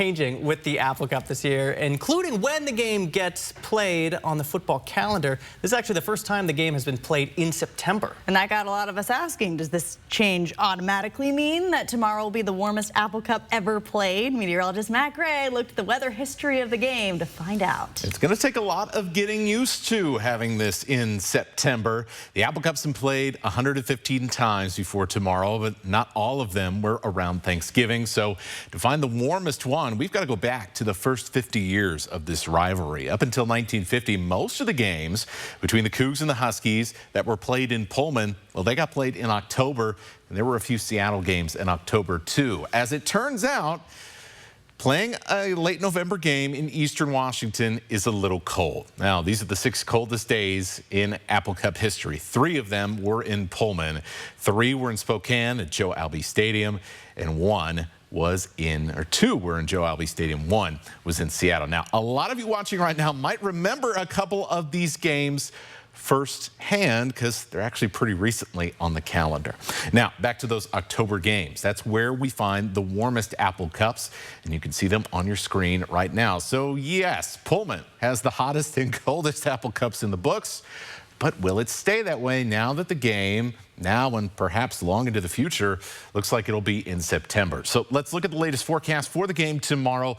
Changing with the Apple Cup this year, including when the game gets played on the football calendar. This is actually the first time the game has been played in September. And that got a lot of us asking, does this change automatically mean that tomorrow will be the warmest Apple Cup ever played? Meteorologist Matt Gray looked at the weather history of the game to find out. It's going to take a lot of getting used to having this in September. The Apple Cup's been played 115 times before tomorrow, but not all of them were around Thanksgiving. So to find the warmest one, we've got to go back to the first 50 years of this rivalry. Up until 1950, most of the games between the Cougs and the Huskies that were played in Pullman, well, they got played in October, and there were a few Seattle games in October, too. As it turns out, playing a late November game in eastern Washington is a little cold. Now, these are the 6 coldest days in Apple Cup history. 3 of them were in Pullman. 3 were in Spokane at Joe Albi Stadium, and 2 were in Joe Albi Stadium. 1 was in Seattle. Now, a lot of you watching right now might remember a couple of these games firsthand because they're actually pretty recently on the calendar. Now, back to those October games. That's where we find the warmest Apple Cups, and you can see them on your screen right now. So, yes, Pullman has the hottest and coldest Apple Cups in the books. But will it stay that way now that the game, now and perhaps long into the future, looks like it'll be in September? So let's look at the latest forecast for the game tomorrow.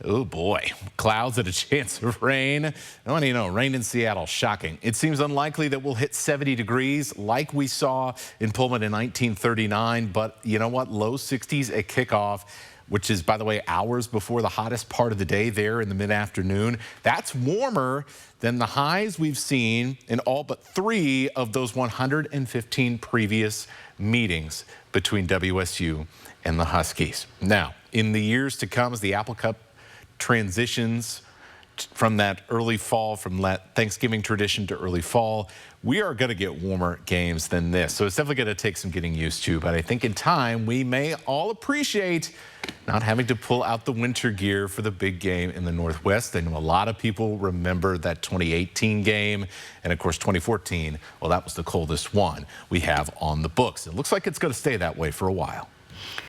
Oh boy, clouds and a chance of rain. Oh, and you know, rain in Seattle, shocking. It seems unlikely that we'll hit 70 degrees like we saw in Pullman in 1939, but you know what? Low 60s at kickoff, which is, by the way, hours before the hottest part of the day there in the mid-afternoon. That's warmer than the highs we've seen in all but 3 of those 115 previous meetings between WSU and the Huskies. Now, in the years to come, as the Apple Cup transitions from that early fall, from that Thanksgiving tradition to early fall, we are going to get warmer games than this. So it's definitely going to take some getting used to. But I think in time, we may all appreciate not having to pull out the winter gear for the big game in the Northwest. I know a lot of people remember that 2018 game. And of course, 2014, well, that was the coldest one we have on the books. It looks like it's going to stay that way for a while.